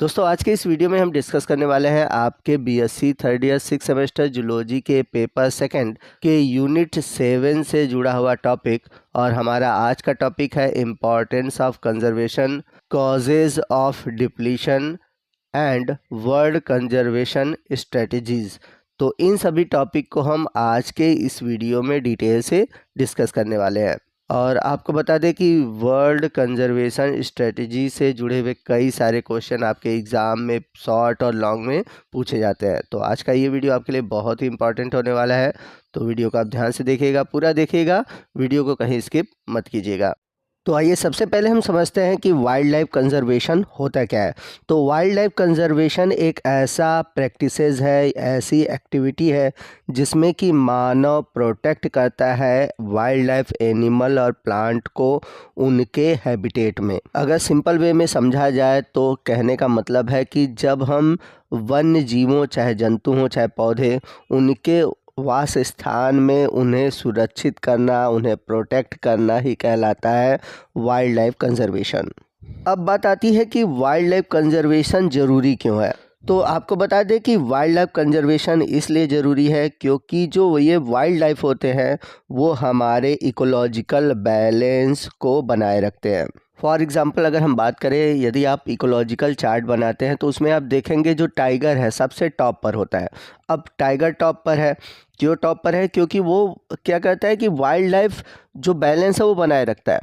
दोस्तों आज के इस वीडियो में हम डिस्कस करने वाले हैं आपके BSc third year 6 semester zoology के पेपर सेकंड के यूनिट 7 से जुड़ा हुआ टॉपिक। और हमारा आज का टॉपिक है importance of conservation, causes of depletion and world conservation strategies. तो इन सभी टॉपिक को हम आज के इस वीडियो में डिटेल से डिस्कस करने वाले हैं। और आपको बता दें कि वर्ल्ड कंजर्वेशन स्ट्रेटजी से जुड़े हुए कई सारे क्वेश्चन आपके एग्ज़ाम में शॉर्ट और लॉन्ग में पूछे जाते हैं। तो आज का ये वीडियो आपके लिए बहुत ही इंपॉर्टेंट होने वाला है। तो वीडियो को आप ध्यान से देखिएगा, पूरा देखिएगा, वीडियो को कहीं स्किप मत कीजिएगा। तो आइए सबसे पहले हम समझते हैं कि वाइल्ड लाइफ कंजर्वेशन होता क्या है। तो वाइल्ड लाइफ कंजर्वेशन एक ऐसा प्रैक्टिसेस है, ऐसी एक्टिविटी है जिसमें कि मानव प्रोटेक्ट करता है वाइल्ड लाइफ एनिमल और प्लांट को उनके हैबिटेट में। अगर सिंपल वे में समझा जाए तो कहने का मतलब है कि जब हम वन्य जीवों, चाहे जंतु हों चाहे पौधे, उनके वास स्थान में उन्हें सुरक्षित करना, उन्हें प्रोटेक्ट करना ही कहलाता है वाइल्ड लाइफ कंजर्वेशन। अब बात आती है कि वाइल्ड लाइफ कंजर्वेशन ज़रूरी क्यों है। तो आपको बता दें कि वाइल्ड लाइफ कंजर्वेशन इसलिए ज़रूरी है क्योंकि जो ये वाइल्ड लाइफ होते हैं वो हमारे इकोलॉजिकल बैलेंस को बनाए रखते हैं। फॉर एग्ज़ाम्पल अगर हम बात करें, यदि आप इकोलॉजिकल चार्ट बनाते हैं तो उसमें आप देखेंगे जो टाइगर है सबसे टॉप पर होता है। अब टाइगर टॉप पर है, क्यों टॉप पर है? क्योंकि वो क्या करता है कि वाइल्ड लाइफ जो बैलेंस है वो बनाए रखता है।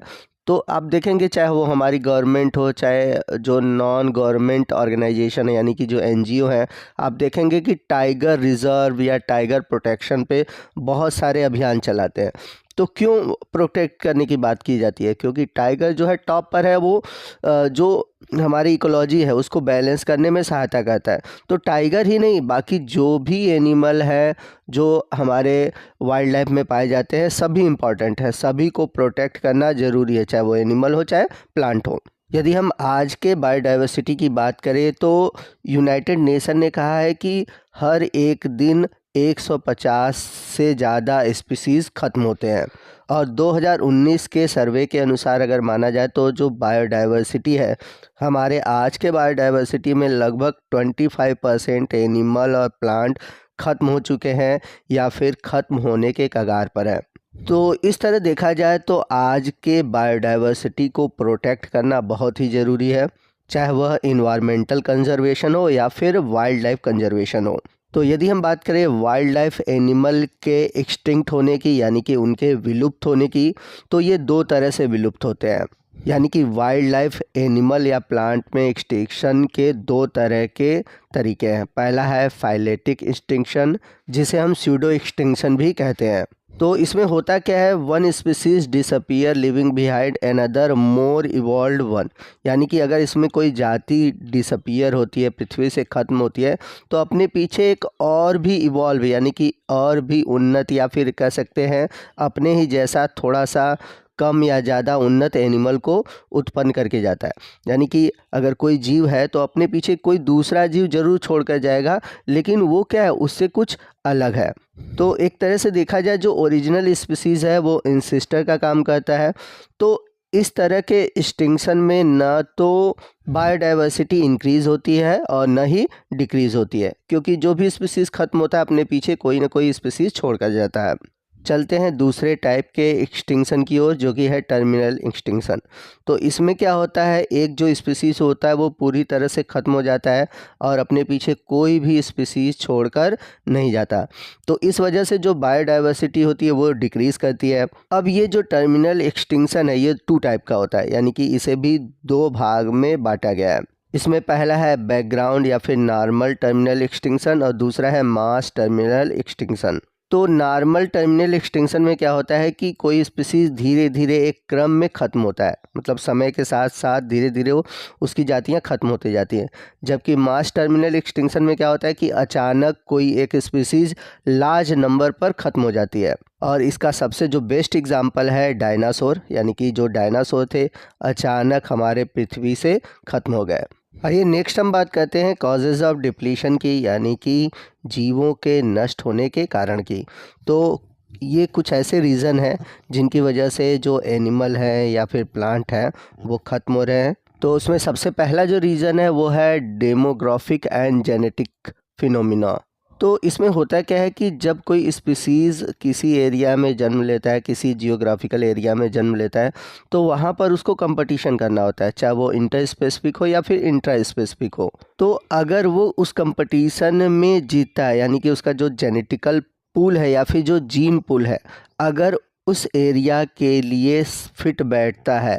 तो आप देखेंगे चाहे वो हमारी गवर्नमेंट हो, चाहे जो नॉन गवर्नमेंट ऑर्गेनाइजेशन है यानी कि जो एनजीओ हैं, आप देखेंगे कि टाइगर रिज़र्व या टाइगर प्रोटेक्शन पे बहुत सारे अभियान चलाते हैं। तो क्यों प्रोटेक्ट करने की बात की जाती है? क्योंकि टाइगर जो है टॉप पर है, वो जो हमारी इकोलॉजी है उसको बैलेंस करने में सहायता करता है। तो टाइगर ही नहीं, बाकी जो भी एनिमल है जो हमारे वाइल्ड लाइफ में पाए जाते हैं सभी इम्पॉर्टेंट है, सभी को प्रोटेक्ट करना ज़रूरी है, चाहे वो एनिमल हो चाहे प्लांट हो। यदि हम आज के बायोडाइवर्सिटी की बात करें तो यूनाइटेड नेशन ने कहा है कि हर एक दिन 150 से ज़्यादा स्पीसीज़ ख़त्म होते हैं। और 2019 के सर्वे के अनुसार अगर माना जाए तो जो बायोडाइवर्सिटी है, हमारे आज के बायोडाइवर्सिटी में लगभग 25% एनिमल और प्लांट ख़त्म हो चुके हैं या फिर ख़त्म होने के कगार पर है। तो इस तरह देखा जाए तो आज के बायोडाइवर्सिटी को प्रोटेक्ट करना बहुत ही ज़रूरी है, चाहे वह इन्वायरमेंटल कंजर्वेशन हो या फिर वाइल्ड लाइफ कंजर्वेशन हो। तो यदि हम बात करें वाइल्ड लाइफ एनिमल के एक्सटिंक्ट होने की यानी कि उनके विलुप्त होने की, तो ये दो तरह से विलुप्त होते हैं। यानी कि वाइल्ड लाइफ एनिमल या प्लांट में एक्सटिंक्शन के दो तरह के तरीके हैं। पहला है फाइलेटिक एक्सटिंक्शन, जिसे हम स्यूडो एक्सटिंक्शन भी कहते हैं। तो इसमें होता क्या है, one species disappear living behind another more evolved one. यानी कि अगर इसमें कोई जाति डिसअपियर होती है, पृथ्वी से ख़त्म होती है, तो अपने पीछे एक और भी इवॉल्व यानी कि और भी उन्नत या फिर कह सकते हैं अपने ही जैसा थोड़ा सा कम या ज़्यादा उन्नत एनिमल को उत्पन्न करके जाता है। यानी कि अगर कोई जीव है तो अपने पीछे कोई दूसरा जीव जरूर छोड़ कर जाएगा, लेकिन वो क्या है, उससे कुछ अलग है। तो एक तरह से देखा जाए जो ओरिजिनल स्पीसीज़ है वो इंसिस्टर का काम करता है। तो इस तरह के एक्सटिंक्शन में न तो बायोडाइवर्सिटी इंक्रीज़ होती है और न ही डिक्रीज़ होती है, क्योंकि जो भी स्पीसीज़ ख़त्म होता है अपने पीछे कोई ना कोई स्पीसीज़ छोड़ कर जाता है। चलते हैं दूसरे टाइप के एक्सटिंक्शन की ओर, जो कि है टर्मिनल एक्सटिंक्शन। तो इसमें क्या होता है, एक जो स्पीसीज़ होता है वो पूरी तरह से ख़त्म हो जाता है और अपने पीछे कोई भी स्पीसीज़ छोड़कर नहीं जाता। तो इस वजह से जो बायोडाइवर्सिटी होती है वो डिक्रीज़ करती है। अब ये जो टर्मिनल एक्सटिंक्शन है ये 2 टाइप का होता है, यानी कि इसे भी 2 भाग में बांटा गया है। इसमें पहला है बैकग्राउंड या फिर नॉर्मल टर्मिनल एक्सटिंक्शन और दूसरा है मास टर्मिनल एक्सटिंक्शन। तो नॉर्मल टर्मिनल एक्सटिंक्शन में क्या होता है कि कोई स्पीसीज़ धीरे धीरे एक क्रम में ख़त्म होता है, मतलब समय के साथ साथ धीरे धीरे वो उसकी जातियाँ ख़त्म होती जाती हैं। जबकि मास टर्मिनल एक्सटिंक्शन में क्या होता है कि अचानक कोई एक स्पीसीज़ लार्ज नंबर पर ख़त्म हो जाती है। और इसका सबसे जो बेस्ट एग्जाम्पल है डायनासोर, यानी कि जो डायनासोर थे अचानक हमारे पृथ्वी से ख़त्म हो गए। आइए नेक्स्ट हम बात करते हैं कॉजेज़ ऑफ डिप्लीशन की, यानी कि जीवों के नष्ट होने के कारण की। तो ये कुछ ऐसे रीज़न हैं जिनकी वजह से जो एनिमल है या फिर प्लांट है वो ख़त्म हो रहे हैं। तो उसमें सबसे पहला जो रीज़न है वो है डेमोग्राफिक एंड जेनेटिक फिनोमिना। तो इसमें होता क्या है कि जब कोई स्पीसीज़ किसी एरिया में जन्म लेता है, किसी जियोग्राफिकल एरिया में जन्म लेता है, तो वहाँ पर उसको कंपटीशन करना होता है, चाहे वो इंटर स्पेसिफिक हो या फिर इंट्रा स्पेसिफिक हो। तो अगर वो उस कंपटीशन में जीतता है, यानी कि उसका जो जेनेटिकल पूल है या फिर जो जीन पूल है, अगर उस एरिया के लिए फिट बैठता है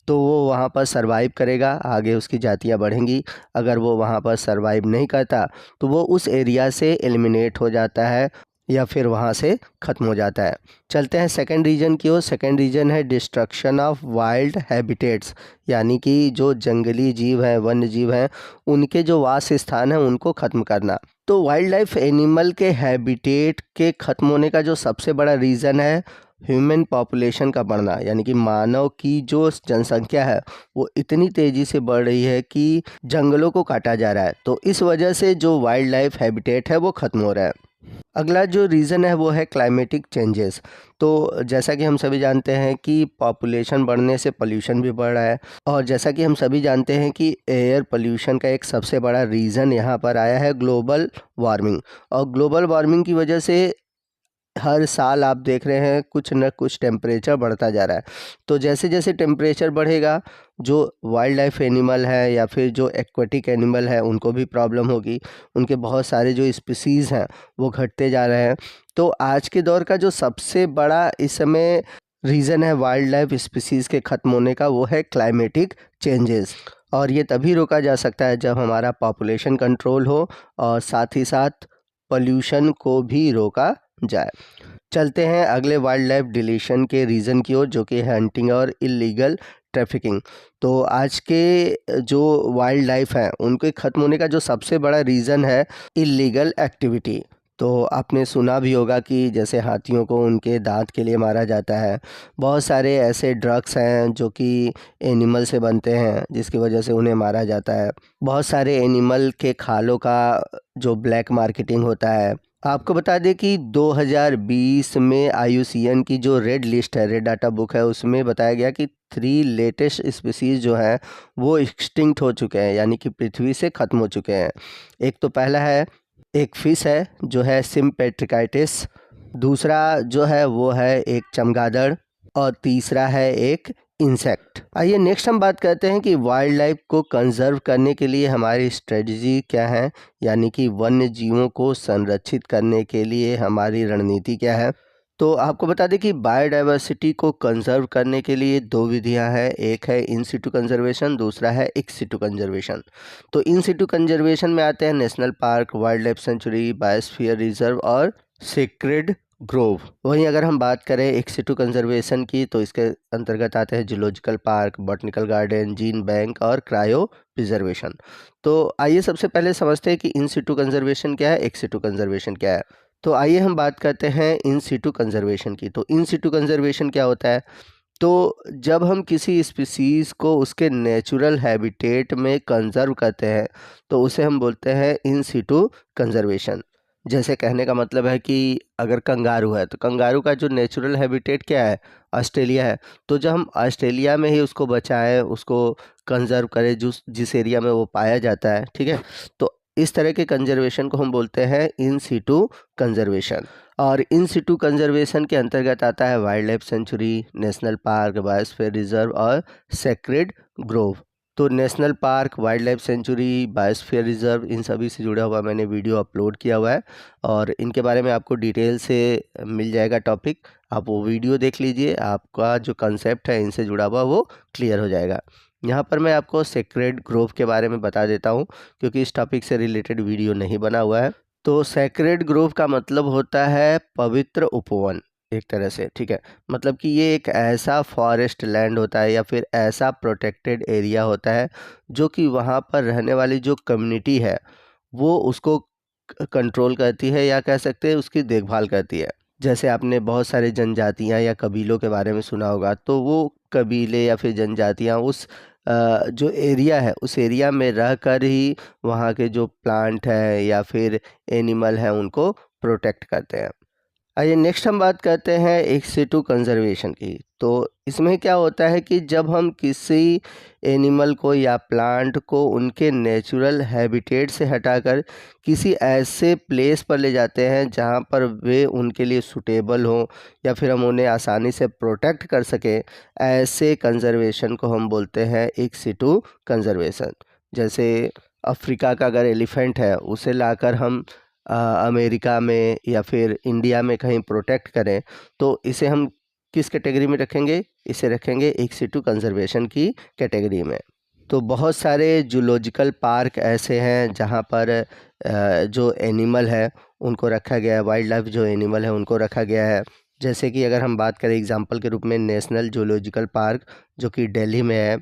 तो वो वहाँ पर सरवाइव करेगा, आगे उसकी जातियाँ बढ़ेंगी। अगर वो वहाँ पर सरवाइव नहीं करता तो वो उस एरिया से एलिमिनेट हो जाता है या फिर वहाँ से ख़त्म हो जाता है। चलते हैं सेकंड रीजन की ओर। सेकंड रीजन है डिस्ट्रक्शन ऑफ वाइल्ड हैबिटेट्स, यानी कि जो जंगली जीव हैं, वन्य जीव हैं, उनके जो वास स्थान हैं उनको ख़त्म करना। तो वाइल्ड लाइफ एनिमल के हैबिटेट के ख़त्म होने का जो सबसे बड़ा रीज़न है ह्यूमन पॉपुलेशन का बढ़ना, यानी कि मानव की जो जनसंख्या है वो इतनी तेज़ी से बढ़ रही है कि जंगलों को काटा जा रहा है। तो इस वजह से जो वाइल्ड लाइफ हैबिटेट है वो ख़त्म हो रहा है। अगला जो रीज़न है वो है क्लाइमेटिक चेंजेस। तो जैसा कि हम सभी जानते हैं कि पॉपुलेशन बढ़ने से पोल्यूशन भी बढ़ रहा है, और जैसा कि हम सभी जानते हैं कि एयर पोल्यूशन का एक सबसे बड़ा रीज़न यहाँ पर आया है ग्लोबल वार्मिंग। और ग्लोबल वार्मिंग की वजह से हर साल आप देख रहे हैं कुछ न कुछ टेम्परेचर बढ़ता जा रहा है। तो जैसे जैसे टेम्परेचर बढ़ेगा, जो वाइल्ड लाइफ एनिमल है या फिर जो एक्वेटिक एनिमल है उनको भी प्रॉब्लम होगी, उनके बहुत सारे जो स्पीसीज़ हैं वो घटते जा रहे हैं। तो आज के दौर का जो सबसे बड़ा इस समय रीज़न है वाइल्ड लाइफ स्पीसीज़ के ख़त्म होने का, वो है क्लाइमेटिक चेंजेस। और ये तभी रोका जा सकता है जब हमारा पॉपुलेशन कंट्रोल हो और साथ ही साथ पोल्यूशन को भी रोका जाए। चलते हैं अगले वाइल्ड लाइफ डिलीशन के रीज़न की ओर, जो कि है हंटिंग और इलीगल ट्रैफिकिंग। तो आज के जो वाइल्ड लाइफ हैं उनके ख़त्म होने का जो सबसे बड़ा रीज़न है इलीगल एक्टिविटी। तो आपने सुना भी होगा कि जैसे हाथियों को उनके दांत के लिए मारा जाता है। बहुत सारे ऐसे ड्रग्स हैं जो कि एनिमल से बनते हैं जिसकी वजह से उन्हें मारा जाता है। बहुत सारे एनिमल के खालों का जो ब्लैक मार्केटिंग होता है। आपको बता दें कि 2020 में IUCN की जो रेड लिस्ट है, रेड डाटा बुक है, उसमें बताया गया कि 3 लेटेस्ट स्पीसीज़ जो हैं वो एक्सटिंक्ट हो चुके हैं, यानी कि पृथ्वी से ख़त्म हो चुके हैं। एक तो पहला है, एक फ़िश है जो है सिम्पेट्रिकाइटिस, दूसरा जो है वो है एक चमगादड़, और तीसरा है एक इंसेक्ट। आइए नेक्स्ट हम बात करते हैं कि वाइल्ड लाइफ को कंजर्व करने के लिए हमारी स्ट्रेटजी क्या है, यानी कि वन्य जीवों को संरक्षित करने के लिए हमारी रणनीति क्या है। तो आपको बता दें कि बायोडाइवर्सिटी को कंजर्व करने के लिए 2 विधियां हैं। एक है इन सिटू कंजर्वेशन, दूसरा है एक्स सिटू कंजर्वेशन। तो इन सिटू कंजर्वेशन में आते हैं national park, wildlife sanctuary, biosphere reserve और सेक्रेड ग्रोव। वहीं अगर हम बात करें एक्स सिटू कंजर्वेशन की, तो इसके अंतर्गत आते हैं zoological park, botanical garden, gene bank और क्रायो प्रिजर्वेशन। तो आइए सबसे पहले समझते हैं कि इन सिटू कंजर्वेशन क्या है, एक्स सिटू कंजर्वेशन क्या है। तो आइए हम बात करते हैं इन सिटू कंजर्वेशन की। तो इन सिटू कंजर्वेशन क्या होता है? तो जब हम किसी स्पीसीज़ को उसके नेचुरल हैबिटेट में कंजर्व करते हैं तो उसे हम बोलते हैं इन सिटू कंजर्वेशन। जैसे कहने का मतलब है कि अगर कंगारू है तो कंगारू का जो नेचुरल हैबिटेट क्या है, ऑस्ट्रेलिया है। तो जब हम ऑस्ट्रेलिया में ही उसको बचाएं, उसको कंजर्व करें जिस एरिया में वो पाया जाता है, ठीक है, तो इस तरह के कंजर्वेशन को हम बोलते हैं इन सिटू कंजर्वेशन। और इन सिटू कंजर्वेशन के अंतर्गत आता है wildlife sanctuary, national park, biosphere reserve और सेक्रेड ग्रोव। तो national park, wildlife sanctuary, biosphere reserve, इन सभी से जुड़ा हुआ मैंने वीडियो अपलोड किया हुआ है और इनके बारे में आपको डिटेल से मिल जाएगा टॉपिक। आप वो वीडियो देख लीजिए, आपका जो कंसेप्ट है इनसे जुड़ा हुआ वो क्लियर हो जाएगा। यहाँ पर मैं आपको सेक्रेड ग्रोव के बारे में बता देता हूँ क्योंकि इस टॉपिक से रिलेटेड वीडियो नहीं बना हुआ है। तो सेक्रेड ग्रोव का मतलब होता है पवित्र उपवन, एक तरह से, ठीक है। मतलब कि ये एक ऐसा फॉरेस्ट लैंड होता है या फिर ऐसा प्रोटेक्टेड एरिया होता है जो कि वहाँ पर रहने वाली जो कम्युनिटी है वो उसको कंट्रोल करती है या कह सकते हैं उसकी देखभाल करती है। जैसे आपने बहुत सारे जनजातियाँ या कबीलों के बारे में सुना होगा, तो वो कबीले या फिर जनजातियाँ उस जो एरिया है उस एरिया में रहकर ही वहाँ के जो प्लांट है या फिर एनिमल हैं उनको प्रोटेक्ट करते हैं। आइए नेक्स्ट हम बात करते हैं एक सिटू कंजर्वेशन की। तो इसमें क्या होता है कि जब हम किसी एनिमल को या प्लांट को उनके नेचुरल हैबिटेट से हटाकर किसी ऐसे प्लेस पर ले जाते हैं जहां पर वे उनके लिए सूटेबल हों या फिर हम उन्हें आसानी से प्रोटेक्ट कर सकें, ऐसे कंजर्वेशन को हम बोलते हैं एक सिटू कंजर्वेशन। जैसे अफ्रीका का अगर एलिफेंट है उसे लाकर हम अमेरिका में या फिर इंडिया में कहीं प्रोटेक्ट करें, तो इसे हम किस कैटेगरी में रखेंगे? इसे रखेंगे एक सिटू कंजर्वेशन की कैटेगरी में। तो बहुत सारे जूलॉजिकल पार्क ऐसे हैं जहाँ पर जो एनिमल है उनको रखा गया है, वाइल्ड लाइफ जो एनिमल है उनको रखा गया है। जैसे कि अगर हम बात करें एग्जांपल के रूप में नेशनल जूलॉजिकल पार्क जो कि दिल्ली में है।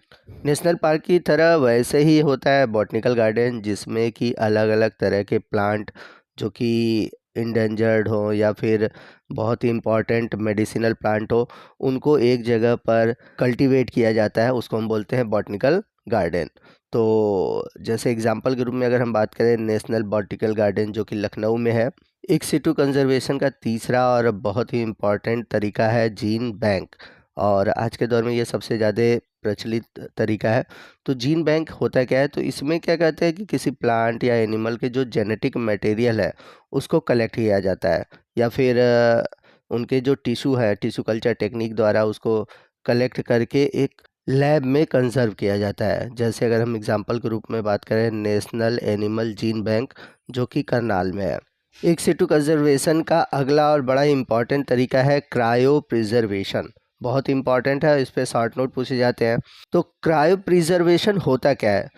नेशनल पार्क की तरह वैसे ही होता है बॉटनिकल गार्डन, जिसमें कि अलग अलग तरह के प्लांट जो कि इंडेंजर्ड हो या फिर बहुत ही इम्पॉर्टेंट मेडिसिनल प्लांट हो, उनको एक जगह पर कल्टीवेट किया जाता है, उसको हम बोलते हैं बॉटनिकल गार्डन। तो जैसे एग्जांपल के रूप में अगर हम बात करें नेशनल बॉटनिकल गार्डन जो कि लखनऊ में है। एक सिटू कंजर्वेशन का तीसरा और बहुत ही इम्पॉर्टेंट तरीका है जीन बैंक, और आज के दौर में ये सबसे ज़्यादा प्रचलित तरीका है। तो जीन बैंक होता क्या है? तो इसमें क्या कहते हैं कि किसी प्लांट या एनिमल के जो जेनेटिक मटेरियल है उसको कलेक्ट किया जाता है, या फिर उनके जो टिश्यू है टिश्यू कल्चर टेक्निक द्वारा उसको कलेक्ट करके एक लैब में कंजर्व किया जाता है। जैसे अगर हम एग्जांपल के रूप में बात करें नेशनल एनिमल जीन बैंक जो कि करनाल में है। एक सिटू कंजर्वेशन का अगला और बड़ा इम्पॉर्टेंट तरीका है क्रायो प्रिजर्वेशन। बहुत इंपॉर्टेंट है, इस पे शॉर्ट नोट पूछे जाते हैं। तो क्रायो प्रिजर्वेशन होता क्या है?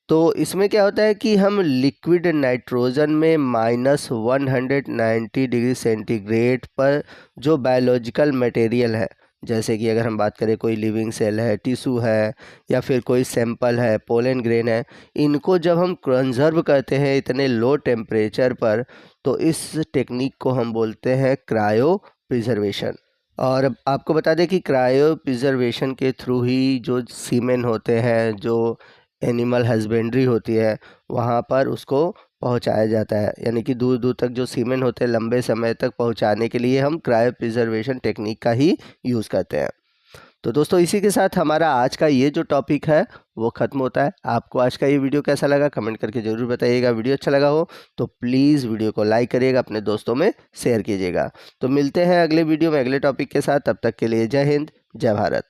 तो इसमें क्या होता है कि हम लिक्विड नाइट्रोजन में -190 डिग्री सेंटीग्रेड पर जो बायोलॉजिकल मटेरियल है, जैसे कि अगर हम बात करें कोई लिविंग सेल है, टिश्यू है या फिर कोई सैंपल है, पोलन ग्रेन है, इनको जब हम कंजर्व करते हैं इतने लो टेम्परेचर पर, तो इस टेक्निक को हम बोलते हैं क्रायो प्रिजर्वेशन। और अब आपको बता दें कि क्रायो प्रिजर्वेशन के थ्रू ही जो सीमेन होते हैं, जो एनिमल हस्बेंड्री होती है, वहाँ पर उसको पहुँचाया जाता है। यानी कि दूर दूर तक जो सीमेन होते हैं लंबे समय तक पहुँचाने के लिए हम क्रायो प्रिजर्वेशन टेक्निक का ही यूज़ करते हैं। तो दोस्तों इसी के साथ हमारा आज का ये जो टॉपिक है वो ख़त्म होता है। आपको आज का ये वीडियो कैसा लगा कमेंट करके ज़रूर बताइएगा। वीडियो अच्छा लगा हो तो प्लीज़ वीडियो को लाइक करिएगा, अपने दोस्तों में शेयर कीजिएगा। तो मिलते हैं अगले वीडियो में अगले टॉपिक के साथ। तब तक के लिए जय हिंद, जय भारत।